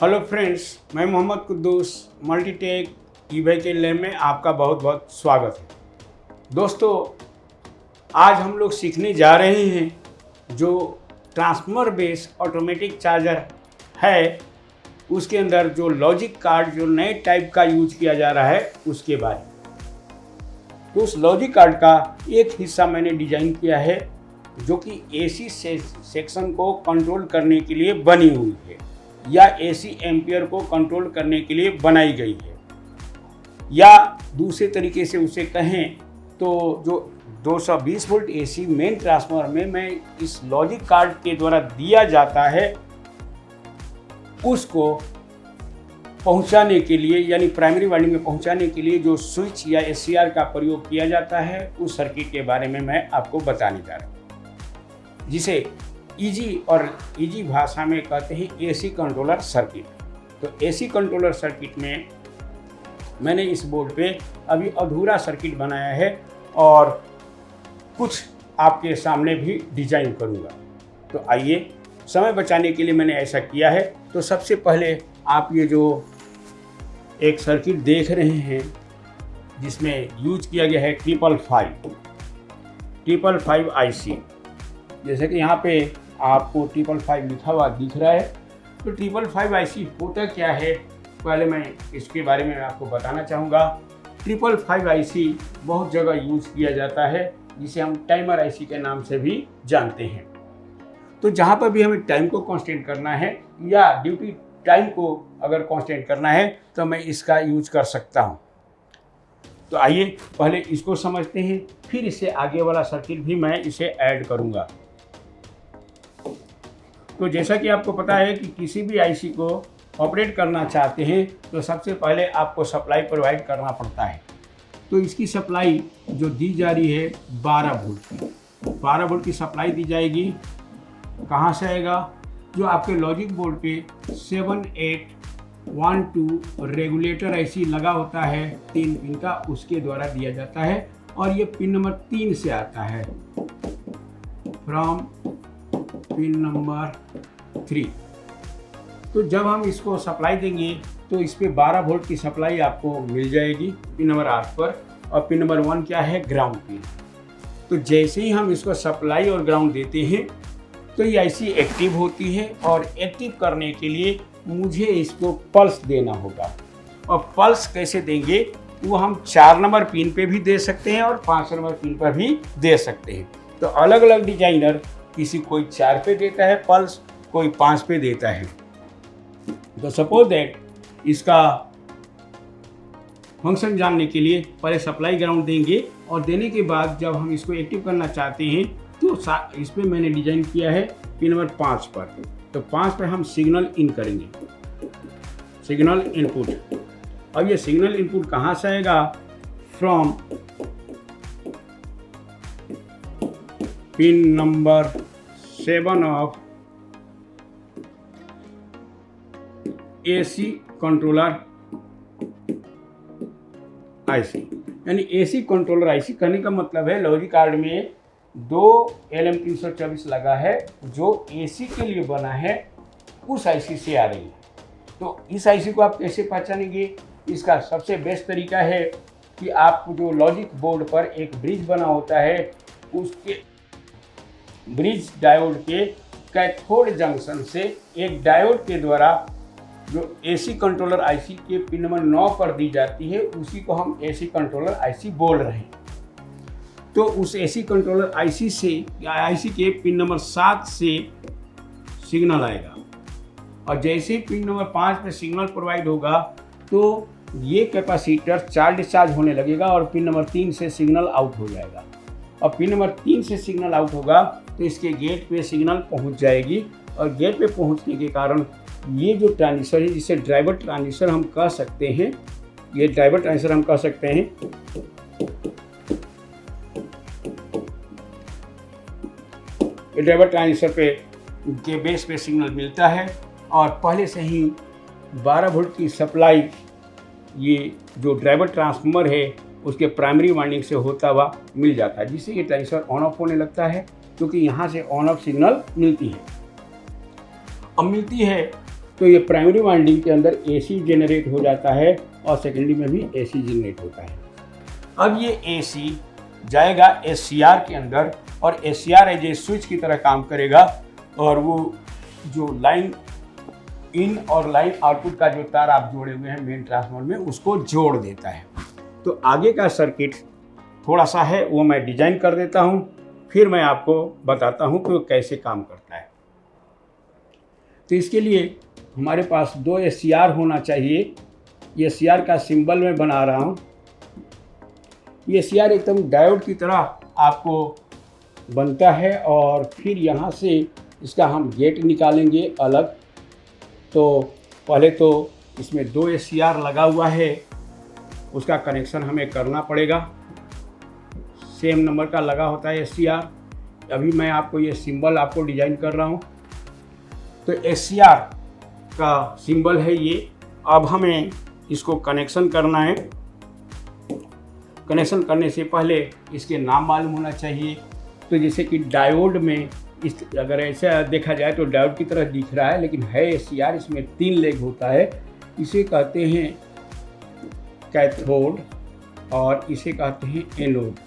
Hello friends, मैं Mohammad Quddus Multitech e vehicle lab में आपका बहुत बहुत स्वागत है। दोस्तों, आज हम लोग सीखने जा रहे हैं जो ट्रांसफार्मर बेस ऑटोमेटिक चार्जर है, उसके अंदर जो लॉजिक कार्ड जो नए टाइप का यूज किया जा रहा है उसके बारे में। तो उस लॉजिक कार्ड का एक हिस्सा मैंने डिजाइन किया है जो कि एसी सेक्शन को कंट्रोल करने के लिए बनी हुई है या एसी एम्पियर को कंट्रोल करने के लिए बनाई गई है, या दूसरे तरीके से उसे कहें तो जो 220 वोल्ट एसी मेन ट्रांसफार्मर में मैं इस लॉजिक कार्ड के द्वारा दिया जाता है उसको पहुंचाने के लिए, यानी प्राइमरी वाइंडिंग में पहुंचाने के लिए जो स्विच या एससीआर का प्रयोग किया जाता है उस सर्किट के बारे में मैं आपको बताने जा रहा हूँ, जिसे इजी भाषा में कहते हैं एसी कंट्रोलर सर्किट। तो एसी कंट्रोलर सर्किट में मैंने इस बोर्ड पे अभी अधूरा सर्किट बनाया है और कुछ आपके सामने भी डिजाइन करूँगा। तो आइए, समय बचाने के लिए मैंने ऐसा किया है। तो सबसे पहले आप ये जो एक सर्किट देख रहे हैं जिसमें यूज किया गया है 555 आईसी, जैसे कि यहाँ पे आपको 555 लिखा हुआ दिख रहा है। तो 555 आईसी होता क्या है, पहले मैं इसके बारे में आपको बताना चाहूँगा। 555 आईसी बहुत जगह यूज किया जाता है, जिसे हम टाइमर आईसी के नाम से भी जानते हैं। तो जहाँ पर भी हमें टाइम को कांस्टेंट करना है या ड्यूटी टाइम को अगर कांस्टेंट करना है तो मैं इसका यूज कर सकता हूँ। तो आइए पहले इसको समझते हैं, फिर इससे आगे वाला सर्किट भी मैं इसे ऐड करूँगा। तो जैसा कि आपको पता है कि किसी भी आईसी को ऑपरेट करना चाहते हैं तो सबसे पहले आपको सप्लाई प्रोवाइड करना पड़ता है। तो इसकी सप्लाई जो दी जा रही है 12 वोल्ट की, 12 वोल्ट की सप्लाई दी जाएगी। कहाँ से आएगा? जो आपके लॉजिक बोर्ड पे 7812 रेगुलेटर आईसी लगा होता है 3 पिन का, उसके द्वारा दिया जाता है और ये पिन नंबर 3 से आता है, फ्रॉम पिन नंबर 3। तो जब हम इसको सप्लाई देंगे तो इस पे 12 वोल्ट की सप्लाई आपको मिल जाएगी पिन नंबर 8 पर, और पिन नंबर 1 क्या है? Ground pin. तो जैसे ही हम इसको सप्लाई और ग्राउंड देते हैं तो ये आईसी एक्टिव होती है, और एक्टिव करने के लिए मुझे इसको पल्स देना होगा। और पल्स कैसे देंगे वो हम 4 नंबर पिन पे भी दे सकते हैं और 5 नंबर पिन पर भी दे सकते हैं। तो अलग अलग डिजाइनर, किसी कोई 4 पे देता है पल्स, कोई 5 पे देता है। तो सपोज दैट इसका फंक्शन जानने के लिए पहले सप्लाई ग्राउंड देंगे, और देने के बाद जब हम इसको एक्टिव करना चाहते हैं तो इसमें मैंने डिजाइन किया है पिन नंबर 5 पर। तो 5 पर हम सिग्नल इन करेंगे, सिग्नल इनपुट। अब ये सिग्नल इनपुट कहाँ से आएगा? From pin number 7 of AC controller IC. यानी एसी कंट्रोलर आईसी कहने का मतलब है लॉजिक कार्ड में 2 LM324 लगा है जो एसी के लिए बना है, उस आईसी से आ रही है। तो इस आईसी को आप कैसे पहचानेंगे? इसका सबसे बेस्ट तरीका है कि आप जो लॉजिक बोर्ड पर एक ब्रिज बना होता है, उसके ब्रिज डायोड के कैथोड जंक्शन से एक डायोड के द्वारा जो एसी कंट्रोलर आईसी के पिन नंबर 9 पर दी जाती है, उसी को हम एसी कंट्रोलर आईसी बोल रहे हैं। तो उस एसी कंट्रोलर आईसी से, आईसी के पिन नंबर 7 से सिग्नल आएगा, और जैसे ही पिन नंबर 5 पे सिग्नल प्रोवाइड होगा तो ये कैपेसिटर चार्ज डिस्चार्ज होने लगेगा और पिन नंबर 3 से सिग्नल आउट हो जाएगा। और पिन नंबर 3 से सिग्नल आउट होगा तो इसके गेट पे सिग्नल पहुंच जाएगी, और गेट पे पहुंचने के कारण ये जो ट्रांजिस्टर है, जिसे ड्राइवर ट्रांजिस्टर हम कह सकते हैं, ये ड्राइवर ट्रांजिस्टर हम कह सकते हैं, ये ड्राइवर ट्रांजिस्टर पे के बेस पे सिग्नल मिलता है, और पहले से ही 12 वोल्ट की सप्लाई ये जो ड्राइवर ट्रांसफार्मर है उसके प्राइमरी वाइंडिंग से होता हुआ मिल जाता है, जिससे ये ट्रांजिस्टर ऑन ऑफ होने लगता है, क्योंकि यहाँ से ऑन ऑफ सिग्नल मिलती है। अब मिलती है तो ये प्राइमरी वाइंडिंग के अंदर AC जनरेट हो जाता है और सेकेंडरी में भी AC जनरेट होता है। अब ये AC जाएगा SCR के अंदर और SCR एज ए स्विच की तरह काम करेगा और वो जो लाइन इन और लाइन आउटपुट का जो तार आप जोड़े हुए हैं मेन ट्रांसफार्मर में उसको जोड़ देता है। तो आगे का सर्किट थोड़ा सा है वो मैं डिजाइन कर देता हूँ, फिर मैं आपको बताता हूँ कि वो कैसे काम करता है। तो इसके लिए हमारे पास 2 SCR होना चाहिए। ये SCR का सिंबल मैं बना रहा हूँ। ये SCR एकदम डायोड की तरह आपको बनता है और फिर यहाँ से इसका हम गेट निकालेंगे अलग। तो पहले तो इसमें 2 SCR लगा हुआ है, उसका कनेक्शन हमें करना पड़ेगा। सेम नंबर का लगा होता है SCR। अभी मैं आपको ये सिंबल आपको डिजाइन कर रहा हूँ। तो SCR का सिंबल है ये। अब हमें इसको कनेक्शन करना है। कनेक्शन करने से पहले इसके नाम मालूम होना चाहिए। तो जैसे कि डायोड में इस अगर ऐसा देखा जाए तो डायोड की तरह दिख रहा है, लेकिन है SCR, इसमें 3 लेग होता है। इसे कहते हैं कैथोड और इसे कहते हैं एनोड।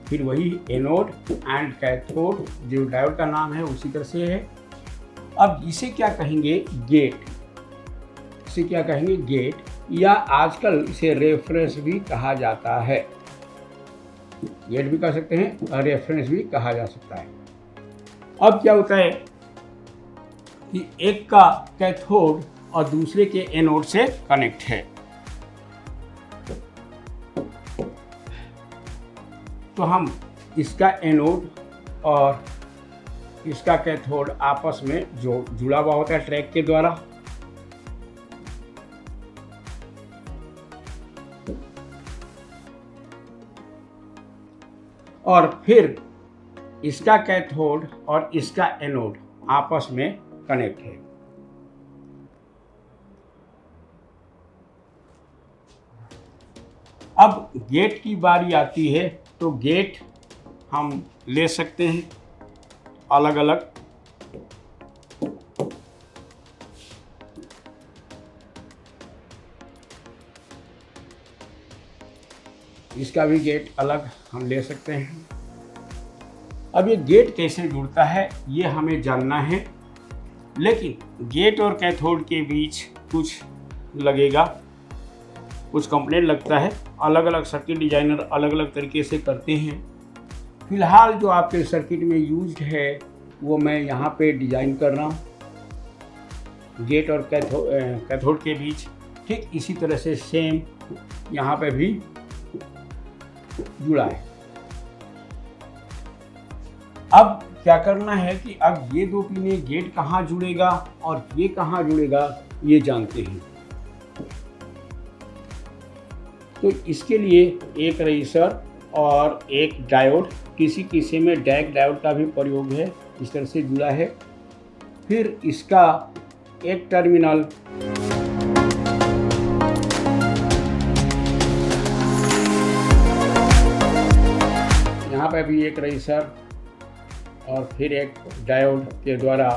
फिर वही एनोड एंड कैथोड जो डायोड का नाम है उसी तरह से है। अब इसे क्या कहेंगे? गेट। इसे क्या कहेंगे? गेट, या आजकल इसे रेफरेंस भी कहा जाता है। गेट भी कह सकते हैं और रेफरेंस भी कहा जा सकता है। अब क्या होता है कि एक का कैथोड और दूसरे के एनोड से कनेक्ट है। तो हम इसका एनोड और इसका कैथोड आपस में जो जुड़ा हुआ होता है ट्रैक के द्वारा। और फिर इसका कैथोड और इसका एनोड आपस में कनेक्ट है। अब गेट की बारी आती है। तो गेट हम ले सकते हैं अलग अलग। इसका भी गेट अलग हम ले सकते हैं। अब ये गेट कैसे जुड़ता है ये हमें जानना है, लेकिन गेट और कैथोड के बीच कुछ लगेगा, कुछ कंपोनेंट लगता है। अलग अलग सर्किट डिजाइनर अलग अलग तरीके से करते हैं। फिलहाल जो आपके सर्किट में यूज्ड है वो मैं यहाँ पे डिजाइन कर रहा हूँ गेट और कैथोड के बीच। ठीक इसी तरह से सेम यहाँ पे भी जुड़ा है। अब क्या करना है कि अब ये 2 पिने गेट कहाँ जुड़ेगा और ये कहाँ जुड़ेगा ये जानते हैं। तो इसके लिए एक रेजिस्टर और एक डायोड, किसी किसी में डैक डायोड का भी प्रयोग है, इस तरह से जुड़ा है। फिर इसका एक टर्मिनल यहाँ पे भी एक रेजिस्टर और फिर एक डायोड के द्वारा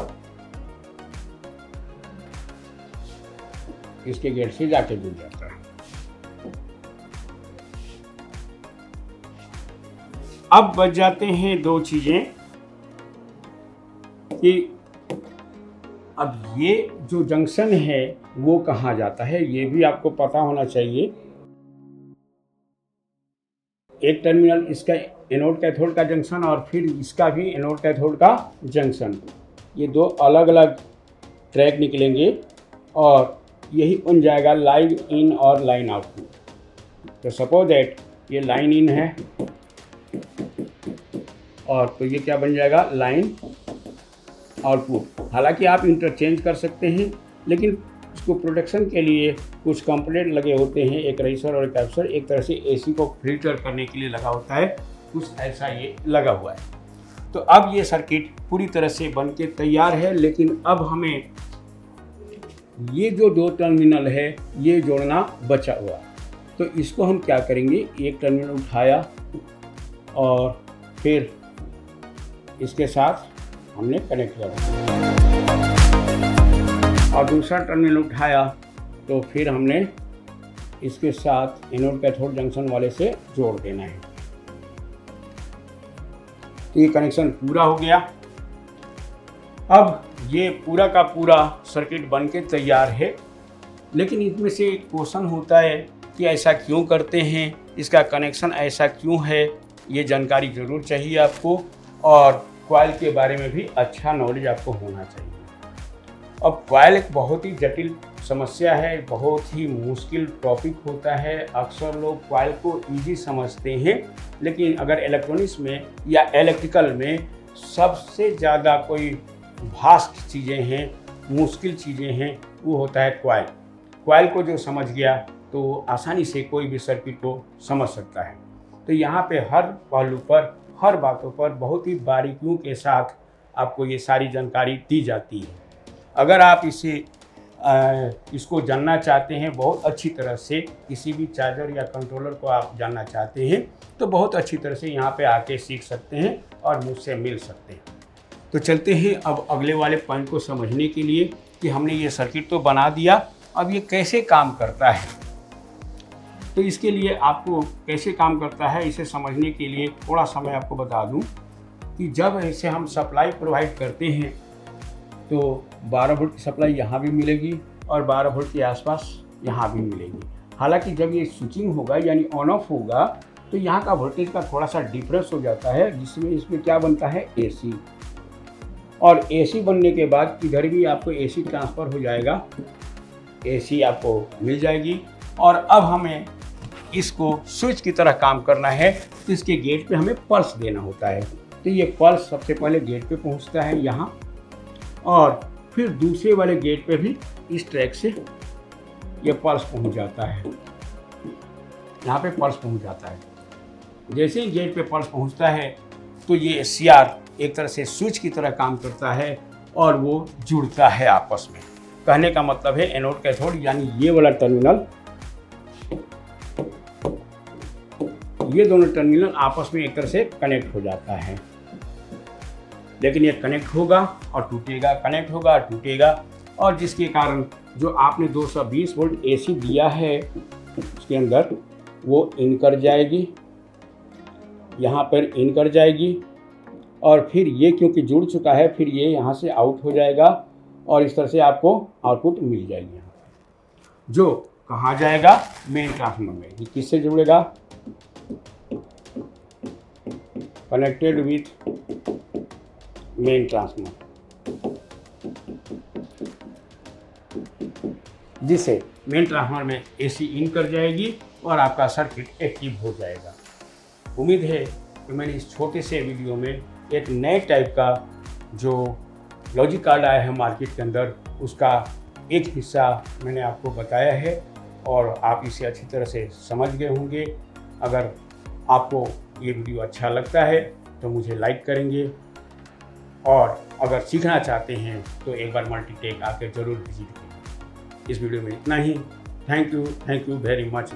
इसके गेट से जाके जुड़ जाता है। अब बच जाते हैं 2 चीजें कि अब ये जो जंक्शन है वो कहाँ जाता है, ये भी आपको पता होना चाहिए। एक टर्मिनल इसका एनोड कैथोड का जंक्शन और फिर इसका भी एनोड कैथोड का जंक्शन, ये 2 अलग अलग ट्रैक निकलेंगे और यही बन जाएगा लाइन इन और लाइन आउटपुट। तो सपोज दैट ये लाइन इन है और तो ये क्या बन जाएगा? Line output. हालांकि आप इंटरचेंज कर सकते हैं, लेकिन इसको प्रोटेक्शन के लिए कुछ कंपोनेंट लगे होते हैं, एक रेजिस्टर और एक कैपेसिटर। एक तरह से AC को फिल्टर करने के लिए लगा होता है, कुछ ऐसा ये लगा हुआ है। तो अब ये सर्किट पूरी तरह से बन के तैयार है, लेकिन अब हमें ये जो 2 टर्मिनल है ये जोड़ना बचा हुआ। तो इसको हम क्या करेंगे, एक टर्मिनल उठाया और फिर इसके साथ हमने कनेक्ट करा। और दूसरा टर्मिनल उठाया तो फिर हमने इसके साथ एनोड कैथोड जंक्शन वाले से जोड़ देना है। तो ये कनेक्शन पूरा हो गया। अब ये पूरा का पूरा सर्किट बन के तैयार है। लेकिन इसमें से एक क्वेश्चन होता है कि ऐसा क्यों करते हैं, इसका कनेक्शन ऐसा क्यों है, ये जानकारी ज़रूर चाहिए आपको। और कॉइल के बारे में भी अच्छा नॉलेज आपको होना चाहिए। अब कॉइल एक बहुत ही जटिल समस्या है, बहुत ही मुश्किल टॉपिक होता है। अक्सर लोग कॉइल को इजी समझते हैं, लेकिन अगर इलेक्ट्रॉनिक्स में या इलेक्ट्रिकल में सबसे ज़्यादा कोई वास्ट चीज़ें हैं, मुश्किल चीज़ें हैं, वो होता है कॉइल। कॉइल को जो समझ गया तो आसानी से कोई भी सर्किट को समझ सकता है। तो यहाँ पे हर पहलू पर, हर बातों पर बहुत ही बारीकियों के साथ आपको ये सारी जानकारी दी जाती है। अगर आप इसको जानना चाहते हैं बहुत अच्छी तरह से, किसी भी चार्जर या कंट्रोलर को आप जानना चाहते हैं तो बहुत अच्छी तरह से यहाँ पे आके सीख सकते हैं और मुझसे मिल सकते हैं। तो चलते हैं अब अगले वाले पॉइंट को समझने के लिए कि हमने ये सर्किट तो बना दिया, अब ये कैसे काम करता है। तो इसके लिए आपको कैसे काम करता है इसे समझने के लिए थोड़ा सा मैं आपको बता दूं कि जब इसे हम सप्लाई प्रोवाइड करते हैं तो 12 वोल्ट की सप्लाई यहाँ भी मिलेगी और 12 वोल्ट के आसपास यहाँ भी मिलेगी। हालांकि जब ये स्विचिंग होगा यानी ऑन ऑफ होगा तो यहाँ का वोल्टेज का थोड़ा सा डिफरेंस हो जाता है, जिसमें इसमें क्या बनता है एसी। और एसी बनने के बाद इधर भी आपको एसी ट्रांसफ़र हो जाएगा, एसी आपको मिल जाएगी। और अब हमें इसको स्विच की तरह काम करना है तो इसके गेट पे हमें पल्स देना होता है। तो ये पल्स सबसे पहले गेट पे पहुंचता है यहाँ, और फिर दूसरे वाले गेट पे भी इस ट्रैक से ये पल्स पहुंच जाता है। यहाँ पे पल्स पहुंच जाता है। जैसे ही गेट पे पल्स पहुंचता है तो ये सीआर एक तरह से स्विच की तरह काम करता है और वो जुड़ता है आपस में। कहने का मतलब है एनोड कैथोड यानी ये वाला टर्मिनल, ये दोनों टर्मिनल आपस में एक तरह से कनेक्ट हो जाता है। लेकिन ये कनेक्ट होगा और टूटेगा, कनेक्ट होगा और टूटेगा, और जिसके कारण जो आपने 220 वोल्ट एसी दिया है उसके अंदर वो इन कर जाएगी, यहाँ पर इन कर जाएगी, और फिर ये क्योंकि जुड़ चुका है फिर ये यहाँ से आउट हो जाएगा और इस तरह से आपको आउटपुट मिल जाएगी। यहाँ जो कहाँ जाएगा, मेन ट्रांसफार्मर में। ये किससे जुड़ेगा, कनेक्टेड विथ मेन ट्रांसफार्मर, जिससे मेन ट्रांसफार्मर में एसी इन कर जाएगी और आपका सर्किट एक्टिव हो जाएगा। उम्मीद है कि मैंने इस छोटे से वीडियो में एक नए टाइप का जो लॉजिक कार्ड आया है मार्केट के अंदर उसका एक हिस्सा मैंने आपको बताया है और आप इसे अच्छी तरह से समझ गए होंगे। अगर आपको ये वीडियो अच्छा लगता है तो मुझे लाइक करेंगे, और अगर सीखना चाहते हैं तो एक बार मल्टीटेक आकर ज़रूर विजिट करें। इस वीडियो में इतना ही। Thank you very much.